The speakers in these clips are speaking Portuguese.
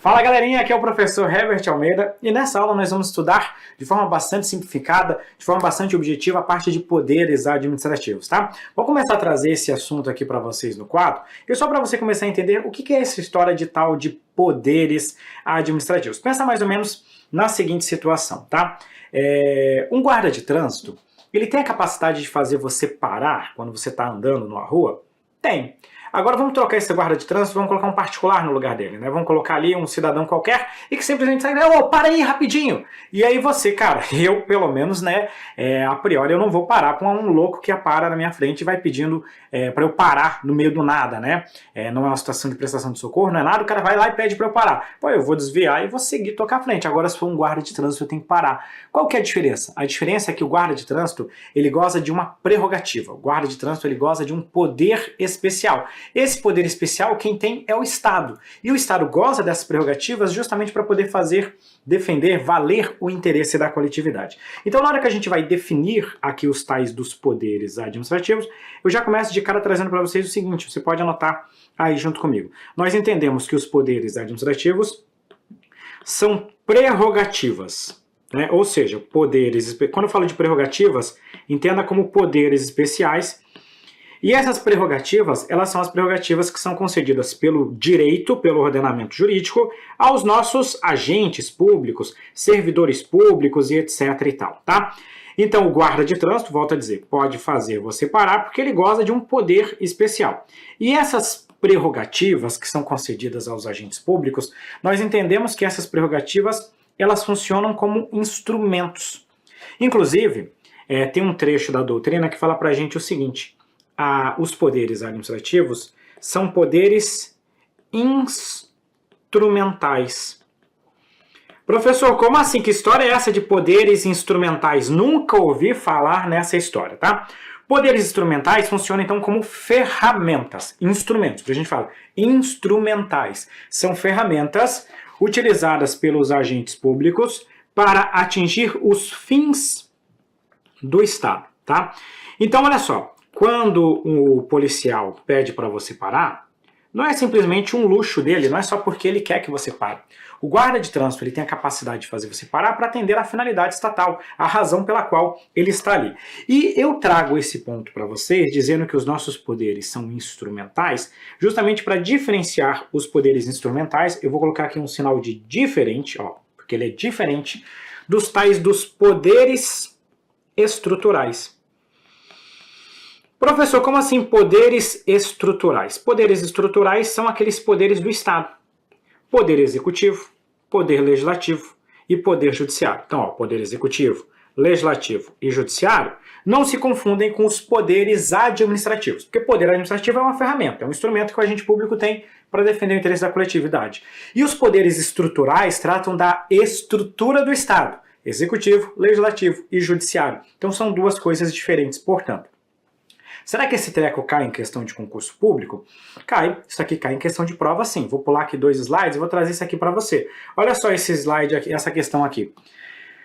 Fala galerinha, aqui é o professor Herbert Almeida e nessa aula nós vamos estudar de forma bastante simplificada, de forma bastante objetiva a parte de poderes administrativos, tá? Vou começar a trazer esse assunto aqui para vocês no quadro e só para você começar a entender o que é essa história de tal de poderes administrativos. Pensa mais ou menos na seguinte situação, tá? Um guarda de trânsito, ele tem a capacidade de fazer você parar quando você está andando numa rua? Tem. Agora vamos trocar esse guarda de trânsito, vamos colocar um particular no lugar dele, né? Vamos colocar ali um cidadão qualquer e que simplesmente sai, para aí rapidinho. E aí você, cara, eu pelo menos, né, a priori eu não vou parar com um louco que para na minha frente e vai pedindo para eu parar no meio do nada, né? Não é uma situação de prestação de socorro, não é nada, o cara vai lá e pede para eu parar. Pô, eu vou desviar e vou seguir, tocar à frente. Agora se for um guarda de trânsito eu tenho que parar. Qual que é a diferença? A diferença é que o guarda de trânsito, ele goza de uma prerrogativa. O guarda de trânsito, ele goza de um poder especial. Esse poder especial, quem tem é o Estado. E o Estado goza dessas prerrogativas justamente para poder defender, valer o interesse da coletividade. Então, na hora que a gente vai definir aqui os tais dos poderes administrativos, eu já começo de cara trazendo para vocês o seguinte, você pode anotar aí junto comigo. Nós entendemos que os poderes administrativos são prerrogativas, né? Ou seja, poderes. Quando eu falo de prerrogativas, entenda como poderes especiais. E essas prerrogativas, elas são as prerrogativas que são concedidas pelo direito, pelo ordenamento jurídico, aos nossos agentes públicos, servidores públicos e etc e tal, tá? Então o guarda de trânsito, volto a dizer, pode fazer você parar porque ele goza de um poder especial. E essas prerrogativas que são concedidas aos agentes públicos, nós entendemos que essas prerrogativas, elas funcionam como instrumentos. Inclusive, tem um trecho da doutrina que fala pra gente o seguinte: os poderes administrativos são poderes instrumentais. Professor, como assim? Que história é essa de poderes instrumentais? Nunca ouvi falar nessa história, tá? Poderes instrumentais funcionam então como ferramentas, instrumentos. A gente fala instrumentais. São ferramentas utilizadas pelos agentes públicos para atingir os fins do Estado, tá? Então, olha só. Quando o policial pede para você parar, não é simplesmente um luxo dele, não é só porque ele quer que você pare. O guarda de trânsito, ele tem a capacidade de fazer você parar para atender à finalidade estatal, a razão pela qual ele está ali. E eu trago esse ponto para vocês, dizendo que os nossos poderes são instrumentais, justamente para diferenciar os poderes instrumentais. Eu vou colocar aqui um sinal de diferente, ó, porque ele é diferente dos tais dos poderes estruturais. Professor, como assim poderes estruturais? Poderes estruturais são aqueles poderes do Estado. Poder executivo, poder legislativo e poder judiciário. Então, poder executivo, legislativo e judiciário não se confundem com os poderes administrativos. Porque poder administrativo é uma ferramenta, é um instrumento que o agente público tem para defender o interesse da coletividade. E os poderes estruturais tratam da estrutura do Estado. Executivo, legislativo e judiciário. Então, são duas coisas diferentes, portanto. Será que esse treco cai em questão de concurso público? Cai. Isso aqui cai em questão de prova, sim. Vou pular aqui 2 slides e vou trazer isso aqui para você. Olha só esse slide aqui, essa questão aqui.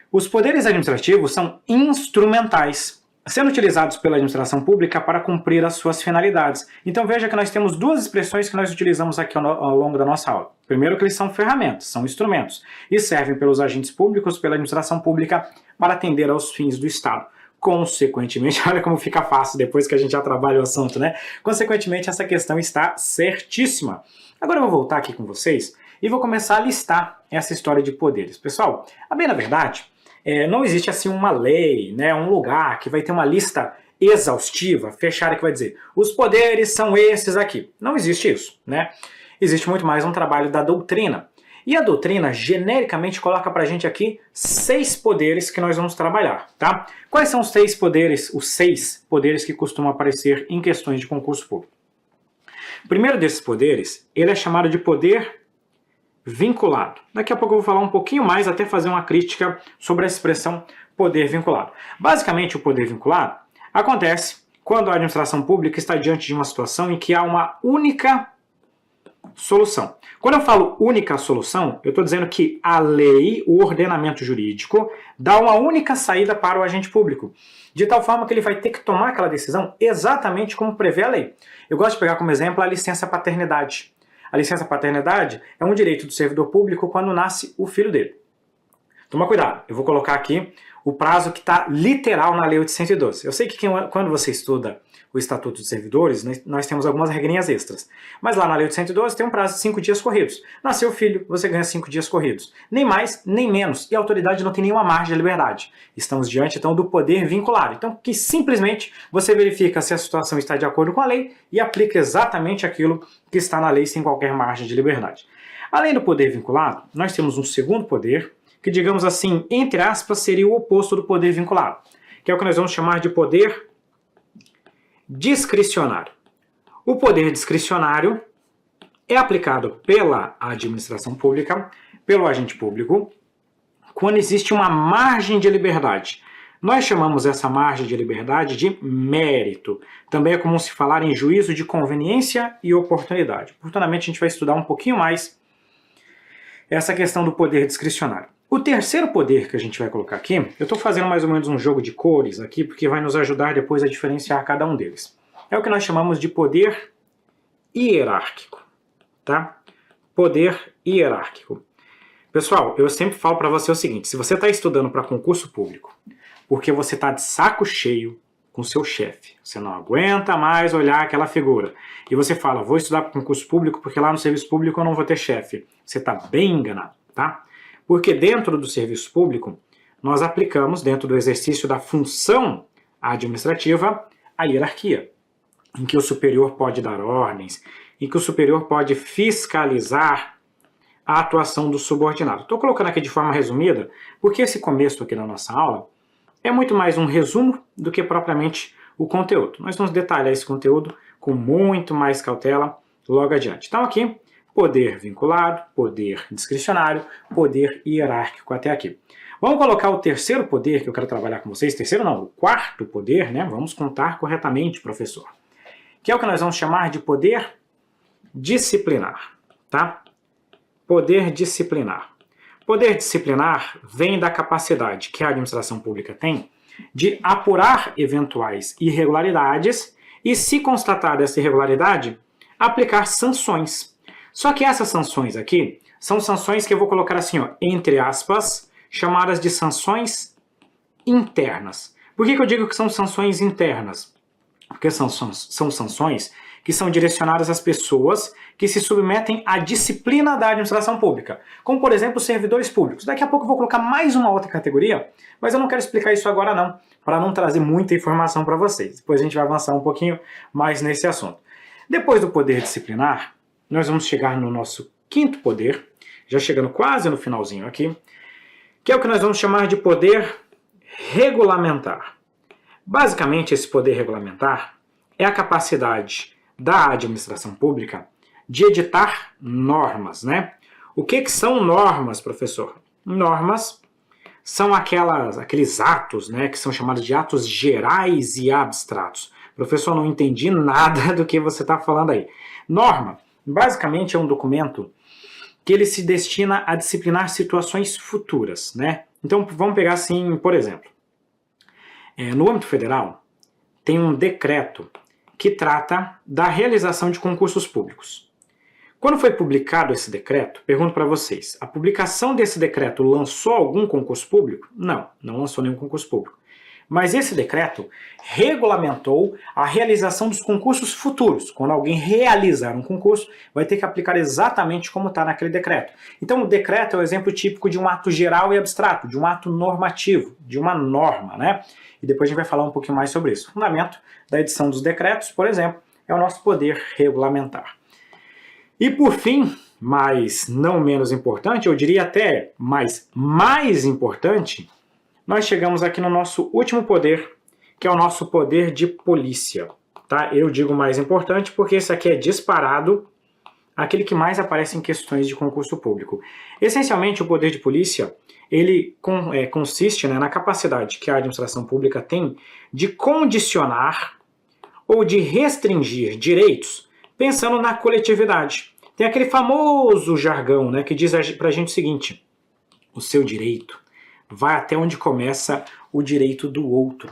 Os poderes administrativos são instrumentais, sendo utilizados pela administração pública para cumprir as suas finalidades. Então veja que nós temos duas expressões que nós utilizamos aqui ao longo da nossa aula. Primeiro que eles são ferramentas, são instrumentos, e servem pelos agentes públicos, pela administração pública, para atender aos fins do Estado. Consequentemente, olha como fica fácil depois que a gente já trabalha o assunto, né? Consequentemente, essa questão está certíssima. Agora eu vou voltar aqui com vocês e vou começar a listar essa história de poderes. Pessoal, a bem na verdade, não existe assim uma lei, né, um lugar que vai ter uma lista exaustiva, fechada, que vai dizer os poderes são esses aqui. Não existe isso, né? Existe muito mais um trabalho da doutrina. E a doutrina, genericamente, coloca pra gente aqui 6 poderes que nós vamos trabalhar, tá? Quais são os 6 poderes, que costumam aparecer em questões de concurso público? O primeiro desses poderes, ele é chamado de poder vinculado. Daqui a pouco eu vou falar um pouquinho mais, até fazer uma crítica sobre a expressão poder vinculado. Basicamente, o poder vinculado acontece quando a administração pública está diante de uma situação em que há uma única solução. Quando eu falo única solução, eu estou dizendo que a lei, o ordenamento jurídico, dá uma única saída para o agente público, de tal forma que ele vai ter que tomar aquela decisão exatamente como prevê a lei. Eu gosto de pegar como exemplo a licença paternidade. A licença paternidade é um direito do servidor público quando nasce o filho dele. Toma cuidado, eu vou colocar aqui o prazo que está literal na Lei 812. Eu sei que quando você estuda o Estatuto dos Servidores, nós temos algumas regrinhas extras. Mas lá na Lei 812 tem um prazo de 5 dias corridos. Nasceu o filho, você ganha 5 dias corridos. Nem mais, nem menos. E a autoridade não tem nenhuma margem de liberdade. Estamos diante, então, do poder vinculado. Então, que simplesmente você verifica se a situação está de acordo com a lei e aplica exatamente aquilo que está na lei sem qualquer margem de liberdade. Além do poder vinculado, nós temos um segundo poder, que, digamos assim, entre aspas, seria o oposto do poder vinculado, que é o que nós vamos chamar de poder discricionário. O poder discricionário é aplicado pela administração pública, pelo agente público, quando existe uma margem de liberdade. Nós chamamos essa margem de liberdade de mérito. Também é comum se falar em juízo de conveniência e oportunidade. Oportunamente a gente vai estudar um pouquinho mais essa questão do poder discricionário. O terceiro poder que a gente vai colocar aqui, eu estou fazendo mais ou menos um jogo de cores aqui, porque vai nos ajudar depois a diferenciar cada um deles. É o que nós chamamos de poder hierárquico, tá? Poder hierárquico. Pessoal, eu sempre falo para você o seguinte, se você está estudando para concurso público, porque você está de saco cheio com seu chefe, você não aguenta mais olhar aquela figura, e você fala, vou estudar para concurso público porque lá no serviço público eu não vou ter chefe, você está bem enganado, tá? Porque dentro do serviço público, nós aplicamos, dentro do exercício da função administrativa, a hierarquia, em que o superior pode dar ordens, em que o superior pode fiscalizar a atuação do subordinado. Estou colocando aqui de forma resumida, porque esse começo aqui da nossa aula é muito mais um resumo do que propriamente o conteúdo. Nós vamos detalhar esse conteúdo com muito mais cautela logo adiante. Então aqui, poder vinculado, poder discricionário, poder hierárquico até aqui. Vamos colocar o terceiro poder que eu quero trabalhar com vocês. Terceiro não, o quarto poder, né? Vamos contar corretamente, professor. Que é o que nós vamos chamar de poder disciplinar, tá? Poder disciplinar. Poder disciplinar vem da capacidade que a administração pública tem de apurar eventuais irregularidades e, se constatada essa irregularidade, aplicar sanções. Só que essas sanções aqui são sanções que eu vou colocar assim, ó, entre aspas, chamadas de sanções internas. Por que eu digo que são sanções internas? Porque são sanções que são direcionadas às pessoas que se submetem à disciplina da administração pública, como, por exemplo, os servidores públicos. Daqui a pouco eu vou colocar mais uma outra categoria, mas eu não quero explicar isso agora não, para não trazer muita informação para vocês. Depois a gente vai avançar um pouquinho mais nesse assunto. Depois do poder disciplinar, nós vamos chegar no nosso quinto poder, já chegando quase no finalzinho aqui, que é o que nós vamos chamar de poder regulamentar. Basicamente, esse poder regulamentar é a capacidade da administração pública de editar normas, né? O que são normas, professor? Normas são aqueles atos, né, que são chamados de atos gerais e abstratos. Professor, não entendi nada do que você está falando aí. Norma, basicamente, é um documento que ele se destina a disciplinar situações futuras, né? Então, vamos pegar assim, por exemplo, no âmbito federal, tem um decreto que trata da realização de concursos públicos. Quando foi publicado esse decreto, pergunto para vocês, a publicação desse decreto lançou algum concurso público? Não, não lançou nenhum concurso público. Mas esse decreto regulamentou a realização dos concursos futuros. Quando alguém realizar um concurso, vai ter que aplicar exatamente como está naquele decreto. Então o decreto é o exemplo típico de um ato geral e abstrato, de um ato normativo, de uma norma, né? E depois a gente vai falar um pouquinho mais sobre isso. O fundamento da edição dos decretos, por exemplo, é o nosso poder regulamentar. E por fim, mas não menos importante, eu diria até mais importante, nós chegamos aqui no nosso último poder, que é o nosso poder de polícia. Tá? Eu digo mais importante porque esse aqui é disparado aquele que mais aparece em questões de concurso público. Essencialmente, o poder de polícia ele consiste, né, na capacidade que a administração pública tem de condicionar ou de restringir direitos pensando na coletividade. Tem aquele famoso jargão, né, que diz pra gente o seguinte: o seu direito vai até onde começa o direito do outro.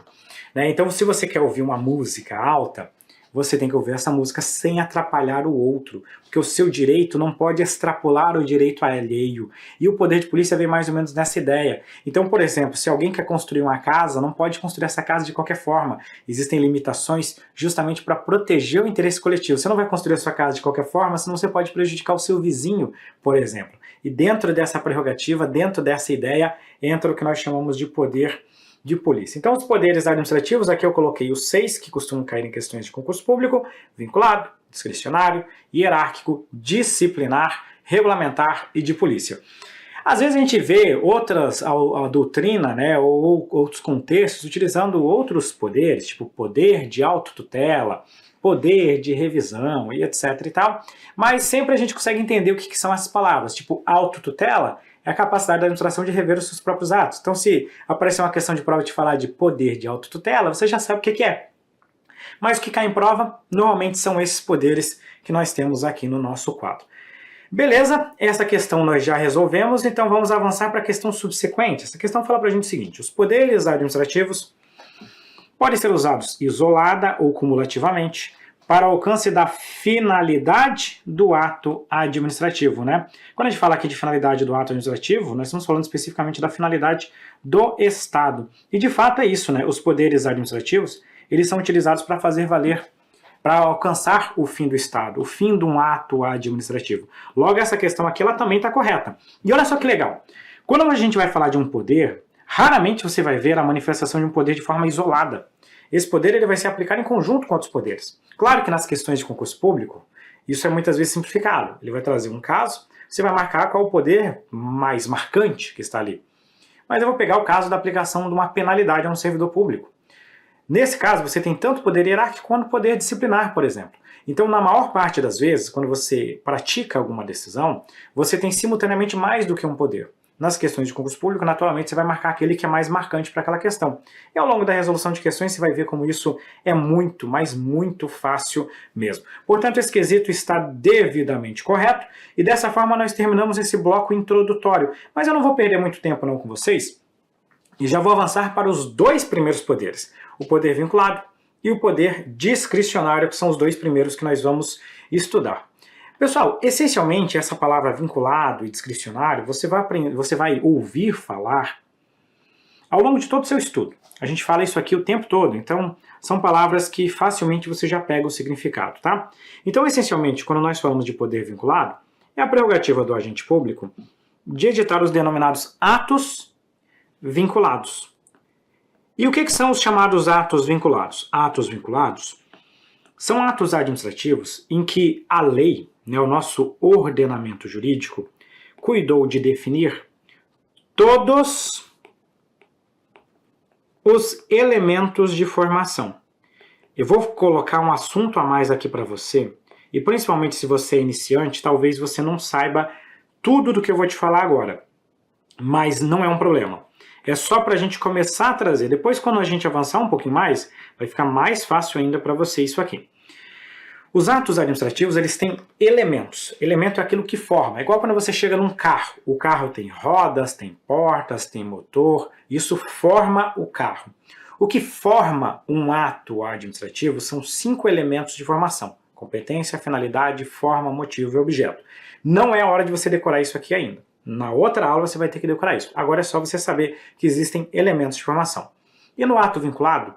Né? Então, se você quer ouvir uma música alta, você tem que ouvir essa música sem atrapalhar o outro, porque o seu direito não pode extrapolar o direito alheio. E o poder de polícia vem mais ou menos nessa ideia. Então, por exemplo, se alguém quer construir uma casa, não pode construir essa casa de qualquer forma. Existem limitações justamente para proteger o interesse coletivo. Você não vai construir a sua casa de qualquer forma, senão você pode prejudicar o seu vizinho, por exemplo. E dentro dessa prerrogativa, dentro dessa ideia, entra o que nós chamamos de poder de polícia. Então, os poderes administrativos, aqui eu coloquei os 6 que costumam cair em questões de concurso público: vinculado, discricionário, hierárquico, disciplinar, regulamentar e de polícia. Às vezes a gente vê a doutrina, né, ou outros contextos utilizando outros poderes, tipo poder de autotutela, poder de revisão e etc e tal, mas sempre a gente consegue entender o que são essas palavras, tipo autotutela é a capacidade da administração de rever os seus próprios atos. Então, se aparecer uma questão de prova de falar de poder de autotutela, você já sabe o que é. Mas o que cai em prova, normalmente são esses poderes que nós temos aqui no nosso quadro. Beleza, essa questão nós já resolvemos, então vamos avançar para a questão subsequente. Essa questão fala para a gente o seguinte: os poderes administrativos podem ser usados isolada ou cumulativamente para alcance da finalidade do ato administrativo, né? Quando a gente fala aqui de finalidade do ato administrativo, nós estamos falando especificamente da finalidade do Estado. E de fato é isso, né? Os poderes administrativos, eles são utilizados para fazer valer, para alcançar o fim do Estado, o fim de um ato administrativo. Logo, essa questão aqui, ela também está correta. E olha só que legal. Quando a gente vai falar de um poder, raramente você vai ver a manifestação de um poder de forma isolada. Esse poder ele vai ser aplicado em conjunto com outros poderes. Claro que nas questões de concurso público, isso é muitas vezes simplificado. Ele vai trazer um caso, você vai marcar qual o poder mais marcante que está ali. Mas eu vou pegar o caso da aplicação de uma penalidade a um servidor público. Nesse caso, você tem tanto poder hierárquico quanto poder disciplinar, por exemplo. Então, na maior parte das vezes, quando você pratica alguma decisão, você tem simultaneamente mais do que um poder. Nas questões de concurso público, naturalmente, você vai marcar aquele que é mais marcante para aquela questão. E ao longo da resolução de questões, você vai ver como isso é muito, mas muito fácil mesmo. Portanto, esse quesito está devidamente correto, e dessa forma nós terminamos esse bloco introdutório. Mas eu não vou perder muito tempo não com vocês, e já vou avançar para os 2 primeiros poderes, o poder vinculado e o poder discricionário, que são os 2 primeiros que nós vamos estudar. Pessoal, essencialmente essa palavra vinculado e discricionário, você vai ouvir falar ao longo de todo o seu estudo. A gente fala isso aqui o tempo todo, então são palavras que facilmente você já pega o significado, tá? Então, essencialmente, quando nós falamos de poder vinculado, é a prerrogativa do agente público de editar os denominados atos vinculados. E o que são os chamados atos vinculados? Atos vinculados são atos administrativos em que a lei, né, o nosso ordenamento jurídico, cuidou de definir todos os elementos de formação. Eu vou colocar um assunto a mais aqui para você, e principalmente se você é iniciante, talvez você não saiba tudo do que eu vou te falar agora, mas não é um problema. É só para a gente começar a trazer. Depois, quando a gente avançar um pouquinho mais, vai ficar mais fácil ainda para você isso aqui. Os atos administrativos, eles têm elementos. Elemento é aquilo que forma. É igual quando você chega num carro. O carro tem rodas, tem portas, tem motor. Isso forma o carro. O que forma um ato administrativo são 5 elementos de formação. Competência, finalidade, forma, motivo e objeto. Não é a hora de você decorar isso aqui ainda. Na outra aula você vai ter que decorar isso. Agora é só você saber que existem elementos de formação. E no ato vinculado,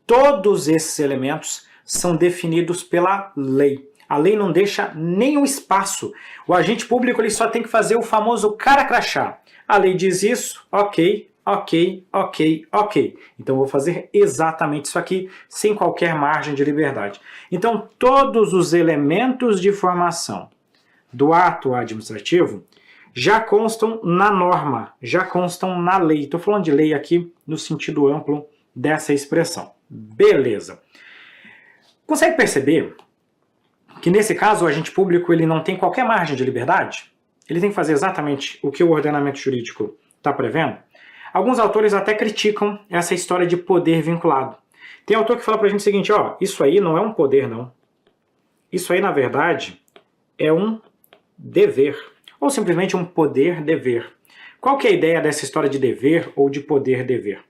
todos esses elementos são definidos pela lei. A lei não deixa nenhum espaço. O agente público ele só tem que fazer o famoso cara crachá. A lei diz isso, ok, ok, ok, ok. Então eu vou fazer exatamente isso aqui, sem qualquer margem de liberdade. Então todos os elementos de formação do ato administrativo já constam na norma, já constam na lei. Estou falando de lei aqui no sentido amplo dessa expressão. Beleza. Consegue perceber que nesse caso o agente público ele não tem qualquer margem de liberdade? Ele tem que fazer exatamente o que o ordenamento jurídico está prevendo? Alguns autores até criticam essa história de poder vinculado. Tem autor que fala pra gente o seguinte, ó, isso aí não é um poder não. Isso aí na verdade é um dever. Ou simplesmente um poder-dever. Qual que é a ideia dessa história de dever ou de poder-dever?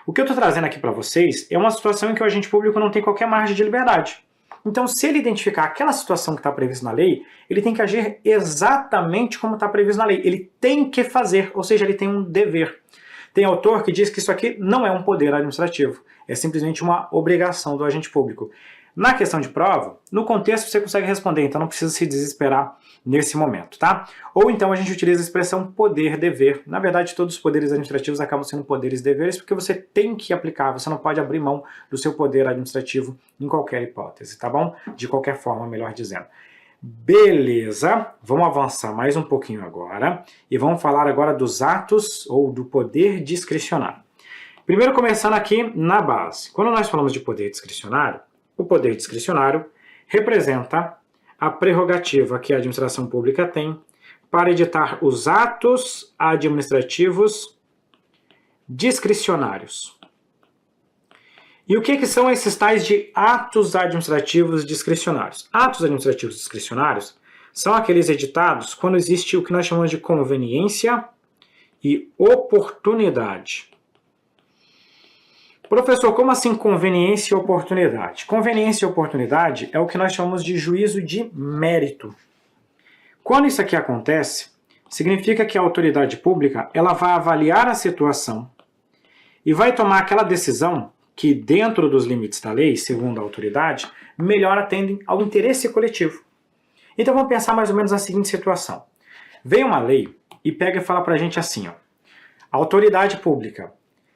O que eu estou trazendo aqui para vocês é uma situação em que o agente público não tem qualquer margem de liberdade. Então, se ele identificar aquela situação que está prevista na lei, ele tem que agir exatamente como está previsto na lei. Ele tem que fazer, ou seja, ele tem um dever. Tem autor que diz que isso aqui não é um poder administrativo, é simplesmente uma obrigação do agente público. Na questão de prova, no contexto você consegue responder, então não precisa se desesperar nesse momento, tá? Ou então a gente utiliza a expressão poder-dever. Na verdade, todos os poderes administrativos acabam sendo poderes-deveres porque você tem que aplicar, você não pode abrir mão do seu poder administrativo em qualquer hipótese, tá bom? De qualquer forma, melhor dizendo. Beleza, vamos avançar mais um pouquinho agora e vamos falar agora dos atos ou do poder discricionário. Primeiro começando aqui na base. Quando nós falamos de poder discricionário, o poder discricionário representa a prerrogativa que a administração pública tem para editar os atos administrativos discricionários. E o que são esses tais de atos administrativos discricionários? Atos administrativos discricionários são aqueles editados quando existe o que nós chamamos de conveniência e oportunidade. Professor, como assim conveniência e oportunidade? Conveniência e oportunidade é o que nós chamamos de juízo de mérito. Quando isso aqui acontece, significa que a autoridade pública ela vai avaliar a situação e vai tomar aquela decisão que, dentro dos limites da lei, segundo a autoridade, melhor atendem ao interesse coletivo. Então vamos pensar mais ou menos na seguinte situação. Vem uma lei e pega e fala pra gente assim, ó, a autoridade pública,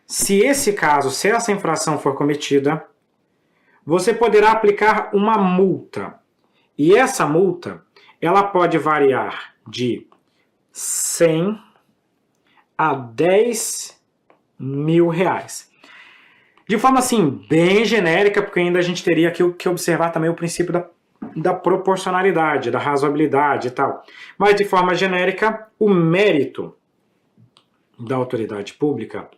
se essa infração for cometida, você poderá aplicar uma multa. E essa multa, ela pode variar de 100 a 10 mil reais. De forma assim, bem genérica, porque ainda a gente teria que observar também o princípio da proporcionalidade, da razoabilidade e tal. Mas de forma genérica, o mérito da autoridade pública,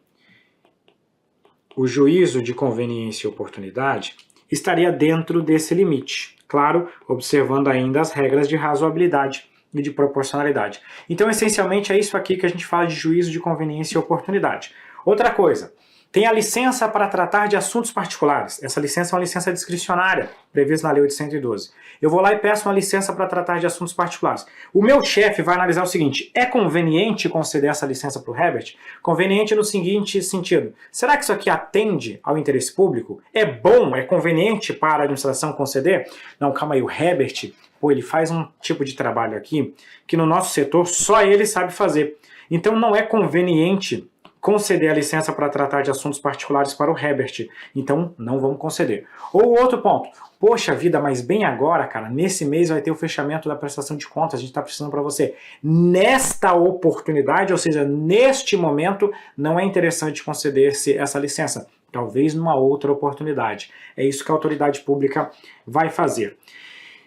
o juízo de conveniência e oportunidade, estaria dentro desse limite. Claro, observando ainda as regras de razoabilidade e de proporcionalidade. Então, essencialmente, é isso aqui que a gente fala de juízo de conveniência e oportunidade. Outra coisa, tem a licença para tratar de assuntos particulares. Essa licença é uma licença discricionária, prevista na Lei 812. Eu vou lá e peço uma licença para tratar de assuntos particulares. O meu chefe vai analisar o seguinte, é conveniente conceder essa licença para o Herbert? Conveniente no seguinte sentido, será que isso aqui atende ao interesse público? É bom, é conveniente para a administração conceder? Não, calma aí, o Herbert, ele faz um tipo de trabalho aqui que no nosso setor só ele sabe fazer. Então não é conveniente conceder a licença para tratar de assuntos particulares para o Herbert. Então, não vamos conceder. Ou outro ponto. Poxa vida, mas bem agora, cara, nesse mês vai ter o fechamento da prestação de contas, a gente está precisando para você. Nesta oportunidade, ou seja, neste momento, não é interessante conceder essa licença. Talvez numa outra oportunidade. É isso que a autoridade pública vai fazer.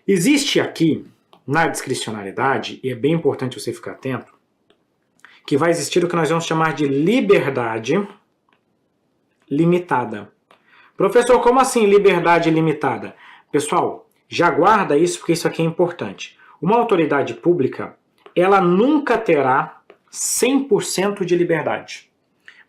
Existe aqui, na discricionariedade, e é bem importante você ficar atento, que vai existir o que nós vamos chamar de liberdade limitada. Professor, como assim liberdade limitada? Pessoal, já guarda isso porque isso aqui é importante. Uma autoridade pública, ela nunca terá 100% de liberdade.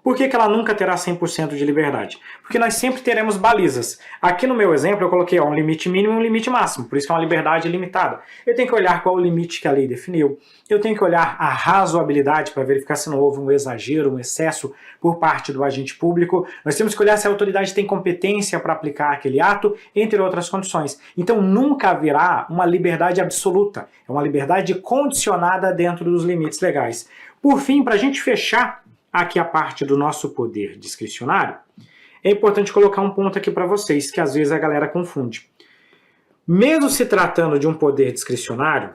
Por que ela nunca terá 100% de liberdade? Porque nós sempre teremos balizas. Aqui no meu exemplo eu coloquei um limite mínimo e um limite máximo, por isso que é uma liberdade limitada. Eu tenho que olhar qual é o limite que a lei definiu, eu tenho que olhar a razoabilidade para verificar se não houve um exagero, um excesso por parte do agente público. Nós temos que olhar se a autoridade tem competência para aplicar aquele ato, entre outras condições. Então nunca haverá uma liberdade absoluta, é uma liberdade condicionada dentro dos limites legais. Por fim, para a gente fechar aqui a parte do nosso poder discricionário, é importante colocar um ponto aqui para vocês, que às vezes a galera confunde. Mesmo se tratando de um poder discricionário,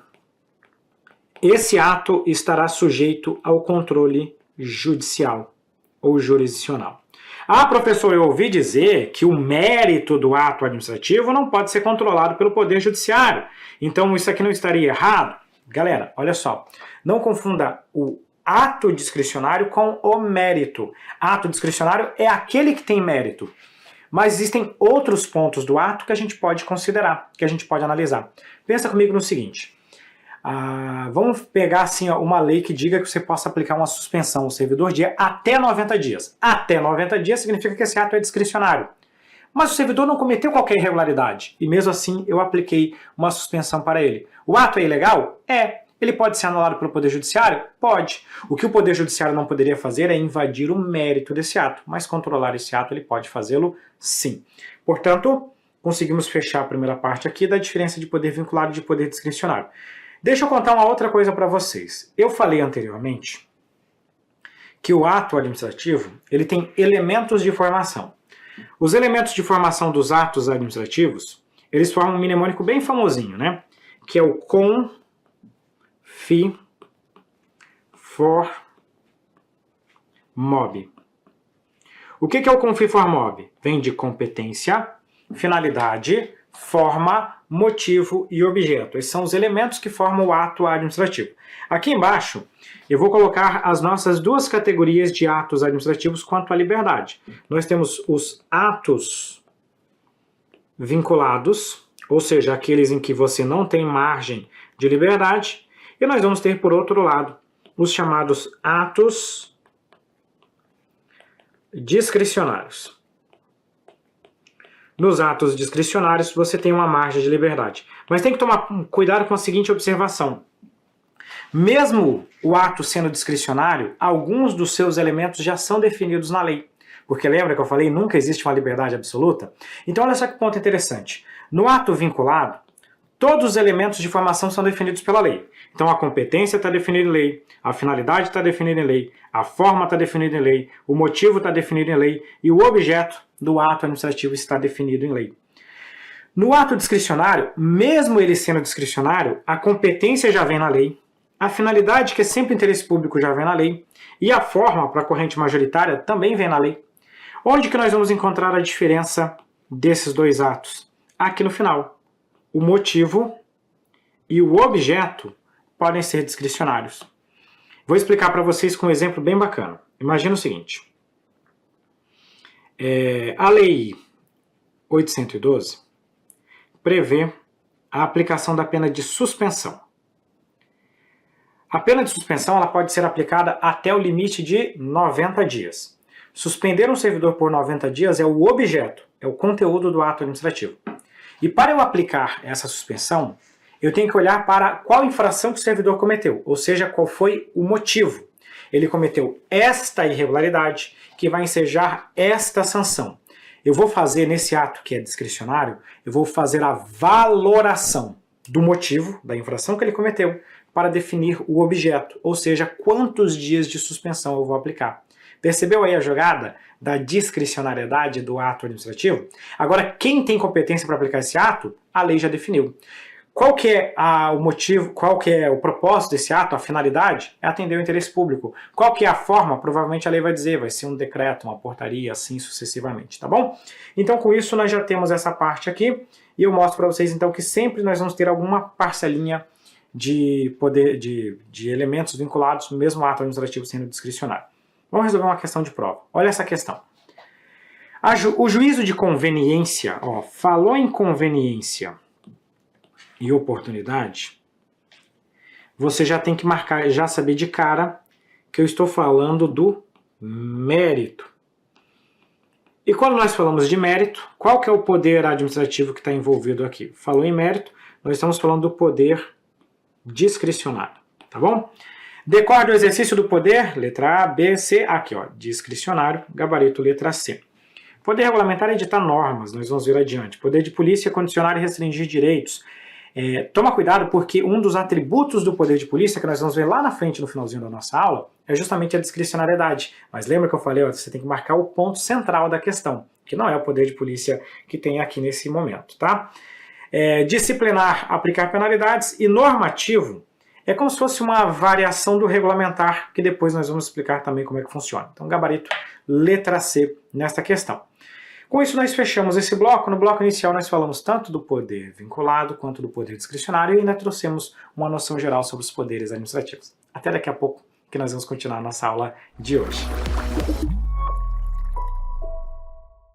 esse ato estará sujeito ao controle judicial ou jurisdicional. Ah, professor, eu ouvi dizer que o mérito do ato administrativo não pode ser controlado pelo poder judiciário. Então isso aqui não estaria errado? Galera, olha só, não confunda o ato discricionário com o mérito. Ato discricionário é aquele que tem mérito. Mas existem outros pontos do ato que a gente pode considerar, que a gente pode analisar. Pensa comigo no seguinte. Vamos pegar assim, uma lei que diga que você possa aplicar uma suspensão ao servidor de até 90 dias. Até 90 dias significa que esse ato é discricionário. Mas o servidor não cometeu qualquer irregularidade, e mesmo assim eu apliquei uma suspensão para ele. O ato é ilegal? É. Ele pode ser anulado pelo Poder Judiciário? Pode. O que o Poder Judiciário não poderia fazer é invadir o mérito desse ato, mas controlar esse ato ele pode fazê-lo sim. Portanto, conseguimos fechar a primeira parte aqui da diferença de poder vinculado e de poder discricionário. Deixa eu contar uma outra coisa para vocês. Eu falei anteriormente que o ato administrativo ele tem elementos de formação. Os elementos de formação dos atos administrativos, eles formam um mnemônico bem famosinho, né? Que é o com, fi, for, mob. O que é o com, fi, for, mob? Vem de competência, finalidade, forma, motivo e objeto. Esses são os elementos que formam o ato administrativo. Aqui embaixo, eu vou colocar as nossas duas categorias de atos administrativos quanto à liberdade. Nós temos os atos vinculados, ou seja, aqueles em que você não tem margem de liberdade, e nós vamos ter, por outro lado, os chamados atos discricionários. Nos atos discricionários, você tem uma margem de liberdade. Mas tem que tomar cuidado com a seguinte observação. Mesmo o ato sendo discricionário, alguns dos seus elementos já são definidos na lei. Porque lembra que eu falei, nunca existe uma liberdade absoluta? Então olha só que ponto interessante. No ato vinculado, todos os elementos de formação são definidos pela lei. Então a competência está definida em lei, a finalidade está definida em lei, a forma está definida em lei, o motivo está definido em lei e o objeto do ato administrativo está definido em lei. No ato discricionário, mesmo ele sendo discricionário, a competência já vem na lei, a finalidade, que é sempre interesse público, já vem na lei, e a forma para a corrente majoritária também vem na lei. Onde que nós vamos encontrar a diferença desses dois atos? Aqui no final. O motivo e o objeto podem ser discricionários. Vou explicar para vocês com um exemplo bem bacana. Imagina o seguinte. A Lei 812 prevê a aplicação da pena de suspensão. A pena de suspensão ela pode ser aplicada até o limite de 90 dias. Suspender um servidor por 90 dias é o objeto, é o conteúdo do ato administrativo. E para eu aplicar essa suspensão, eu tenho que olhar para qual infração que o servidor cometeu, ou seja, qual foi o motivo. Ele cometeu esta irregularidade que vai ensejar esta sanção. Eu vou fazer nesse ato que é discricionário, eu vou fazer a valoração do motivo da infração que ele cometeu para definir o objeto, ou seja, quantos dias de suspensão eu vou aplicar. Percebeu aí a jogada da discricionariedade do ato administrativo? Agora, quem tem competência para aplicar esse ato, a lei já definiu. Qual que é o motivo, qual que é o propósito desse ato, a finalidade? É atender o interesse público. Qual que é a forma? Provavelmente a lei vai dizer, vai ser um decreto, uma portaria, assim sucessivamente, tá bom? Então com isso nós já temos essa parte aqui, e eu mostro para vocês então que sempre nós vamos ter alguma parcelinha de poder, de elementos vinculados no mesmo ato administrativo sendo discricionário. Vamos resolver uma questão de prova. Olha essa questão. O juízo de conveniência, falou em conveniência e oportunidade, você já tem que marcar, já saber de cara que eu estou falando do mérito. E quando nós falamos de mérito, qual que é o poder administrativo que está envolvido aqui? Falou em mérito, nós estamos falando do poder discricionário, tá bom? Decorre do exercício do poder, letra A, B, C, aqui discricionário, gabarito letra C. Poder regulamentar e editar normas, nós vamos ver adiante. Poder de polícia, condicionar e restringir direitos. Toma cuidado porque um dos atributos do poder de polícia, que nós vamos ver lá na frente no finalzinho da nossa aula, é justamente a discricionariedade. Mas lembra que eu falei, você tem que marcar o ponto central da questão, que não é o poder de polícia que tem aqui nesse momento, tá? Disciplinar, aplicar penalidades, e normativo é como se fosse uma variação do regulamentar, que depois nós vamos explicar também como é que funciona. Então, gabarito letra C nesta questão. Com isso, nós fechamos esse bloco. No bloco inicial, nós falamos tanto do poder vinculado quanto do poder discricionário e ainda trouxemos uma noção geral sobre os poderes administrativos. Até daqui a pouco, que nós vamos continuar a nossa aula de hoje.